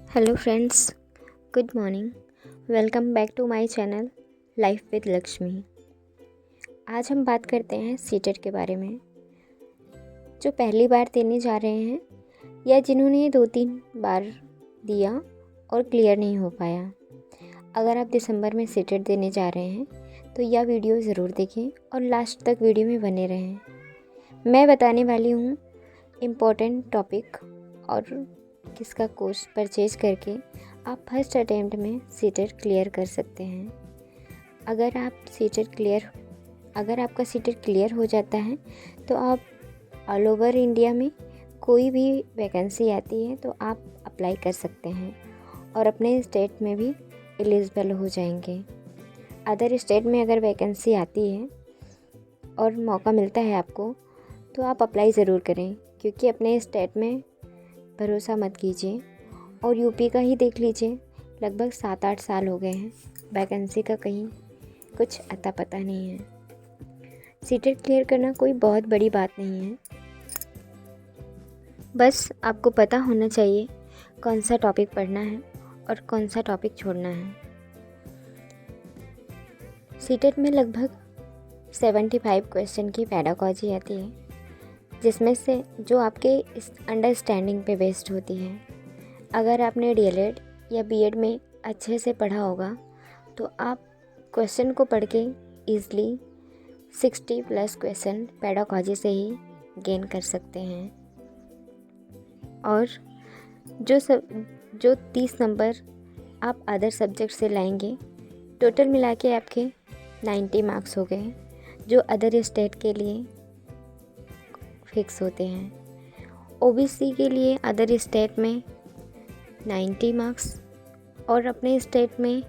Hello friends, good morning. Welcome back to my channel life with Lakshmi. आज हम बात करते हैं सीटेट के बारे में। जो पहली बार देने जा रहे हैं या जिन्होंने 2-3 बार दिया और क्लियर नहीं हो पाया, अगर आप दिसंबर में सीटेट देने जा रहे हैं तो यह वीडियो ज़रूर देखें और लास्ट तक वीडियो में बने रहें। मैं बताने वाली हूँ इम्पोर्टेंट टॉपिक और किसका कोर्स परचेज करके आप फर्स्ट अटेम्प्ट में सीटेट क्लियर कर सकते हैं। अगर आपका सीटेट क्लियर हो जाता है तो आप ऑल ओवर इंडिया में कोई भी वैकेंसी आती है तो आप अप्लाई कर सकते हैं और अपने स्टेट में भी एलिजिबल हो जाएंगे। अदर स्टेट में अगर वैकेंसी आती है और मौका मिलता है आपको तो आप अप्लाई ज़रूर करें, क्योंकि अपने स्टेट में भरोसा मत कीजिए। और यूपी का ही देख लीजिए, लगभग 7-8 साल हो गए हैं, वैकेंसी का कहीं कुछ अता पता नहीं है। सीटेट क्लियर करना कोई बहुत बड़ी बात नहीं है, बस आपको पता होना चाहिए कौन सा टॉपिक पढ़ना है और कौन सा टॉपिक छोड़ना है। सीटेट में लगभग 75 क्वेश्चन की पेडागॉजी आती है, जिसमें से जो आपके इस अंडरस्टैंडिंग पे बेस्ड होती है। अगर आपने डीएलएड या बीएड में अच्छे से पढ़ा होगा तो आप क्वेश्चन को पढ़ के ईज़िली 60+ क्वेश्चन पेडागॉजी से ही गेन कर सकते हैं। और जो 30 नंबर आप अदर सब्जेक्ट से लाएंगे, टोटल मिला के आपके 90 मार्क्स हो गए, जो अदर स्टेट के लिए फिक्स होते हैं। ओबीसी के लिए अदर स्टेट में 90 मार्क्स और अपने स्टेट में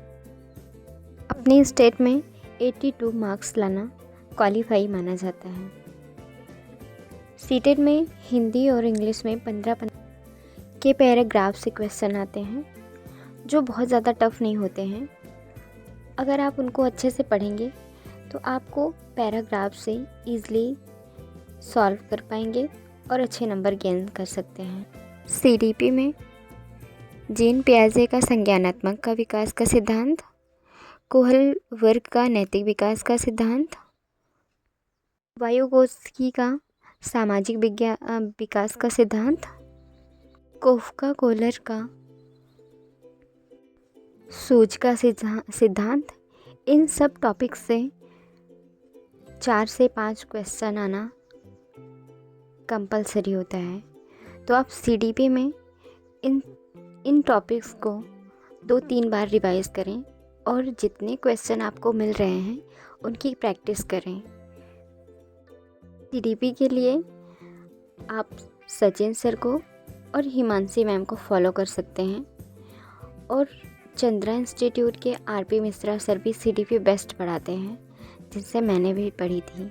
82 मार्क्स लाना क्वालिफाई माना जाता है। सीटेट में हिंदी और इंग्लिश में 15 के पैराग्राफ से क्वेश्चन आते हैं, जो बहुत ज़्यादा टफ नहीं होते हैं। अगर आप उनको अच्छे से पढ़ेंगे तो आपको पैराग्राफ से ईज़िली सॉल्व कर पाएंगे और अच्छे नंबर गेन कर सकते हैं। सीडीपी में जीन पियाजे का संज्ञानात्मक का विकास का सिद्धांत, कोहल वर्ग का नैतिक विकास का सिद्धांत, वायुगोत्स्की का सामाजिक विकास का सिद्धांत, कोफ्का कोहलर का सूझ का सिद्धांत, इन सब टॉपिक से 4 से 5 क्वेश्चन आना कंपलसरी होता है। तो आप सीडीपी में इन टॉपिक्स को 2-3 बार रिवाइज करें और जितने क्वेश्चन आपको मिल रहे हैं उनकी प्रैक्टिस करें। सीडीपी के लिए आप सचिन सर को और हिमांशी मैम को फॉलो कर सकते हैं, और चंद्रा इंस्टीट्यूट के आरपी मिश्रा सर भी सीडीपी बेस्ट पढ़ाते हैं, जिनसे मैंने भी पढ़ी थी।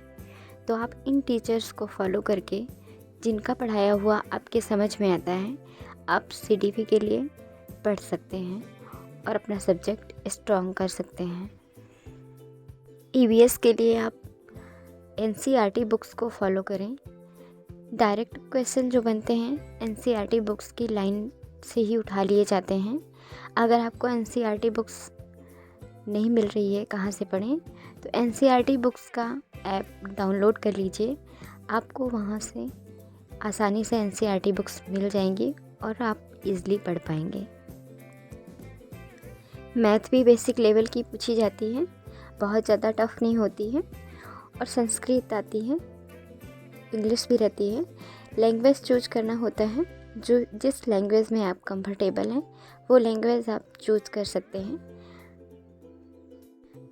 तो आप इन टीचर्स को फॉलो करके, जिनका पढ़ाया हुआ आपके समझ में आता है, आप सीडीपी के लिए पढ़ सकते हैं और अपना सब्जेक्ट स्ट्रॉन्ग कर सकते हैं। ईवीएस के लिए आप एनसीईआरटी बुक्स को फॉलो करें। डायरेक्ट क्वेश्चन जो बनते हैं एनसीईआरटी बुक्स की लाइन से ही उठा लिए जाते हैं। अगर आपको एनसीईआरटी बुक्स नहीं मिल रही है कहाँ से पढ़ें, तो एनसीईआरटी बुक्स का ऐप डाउनलोड कर लीजिए। आपको वहाँ से आसानी से एनसीईआरटी बुक्स मिल जाएंगी और आप इजीली पढ़ पाएंगे। मैथ भी बेसिक लेवल की पूछी जाती है, बहुत ज़्यादा टफ नहीं होती है। और संस्कृत आती है, इंग्लिश भी रहती है। लैंग्वेज चूज करना होता है, जो जिस लैंग्वेज में आप कंफर्टेबल हैं वो लैंग्वेज आप चूज कर सकते हैं।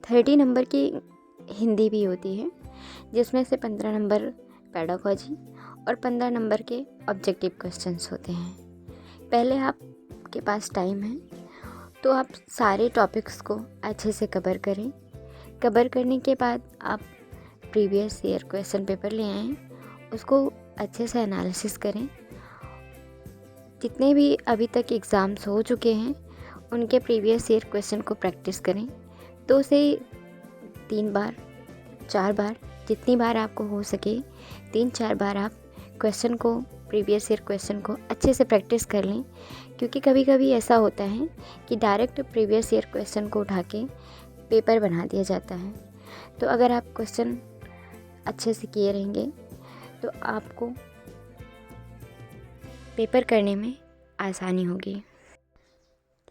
30 नंबर की हिंदी भी होती है, जिसमें से 15 नंबर पेडागॉजी और 15 नंबर के ऑब्जेक्टिव क्वेश्चंस होते हैं। पहले आपके पास टाइम है तो आप सारे टॉपिक्स को अच्छे से कवर करें। कवर करने के बाद आप प्रीवियस ईयर क्वेश्चन पेपर ले आएँ, उसको अच्छे से एनालिसिस करें। जितने भी अभी तक एग्ज़ाम्स हो चुके हैं उनके प्रीवियस ईयर क्वेश्चन को प्रैक्टिस करें। 2 से 3 बार, 4 बार, जितनी बार आपको हो सके 3-4 बार आप प्रीवियस ईयर क्वेश्चन को अच्छे से प्रैक्टिस कर लें, क्योंकि कभी कभी ऐसा होता है कि डायरेक्ट प्रीवियस ईयर क्वेश्चन को उठा के पेपर बना दिया जाता है। तो अगर आप क्वेश्चन अच्छे से किए रहेंगे तो आपको पेपर करने में आसानी होगी।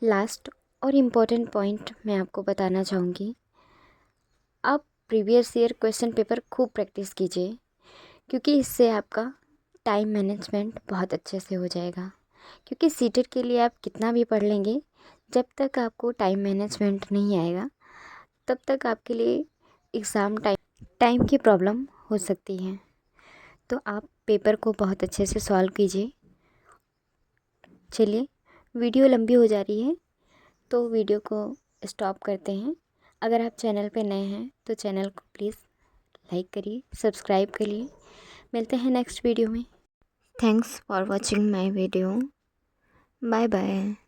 लास्ट और इम्पोर्टेंट पॉइंट मैं आपको बताना चाहूँगी, आप प्रीवियस ईयर क्वेश्चन पेपर खूब प्रैक्टिस कीजिए, क्योंकि इससे आपका टाइम मैनेजमेंट बहुत अच्छे से हो जाएगा। क्योंकि सीटेट के लिए आप कितना भी पढ़ लेंगे, जब तक आपको टाइम मैनेजमेंट नहीं आएगा तब तक आपके लिए एग्ज़ाम टाइम की प्रॉब्लम हो सकती है। तो आप पेपर को बहुत अच्छे से सॉल्व कीजिए। चलिए, वीडियो लंबी हो जा रही है तो वीडियो को स्टॉप करते हैं। अगर आप चैनल पे नए हैं तो चैनल को प्लीज़ लाइक करिए, सब्सक्राइब करिए। मिलते हैं नेक्स्ट वीडियो में। Thanks for watching my video. Bye bye.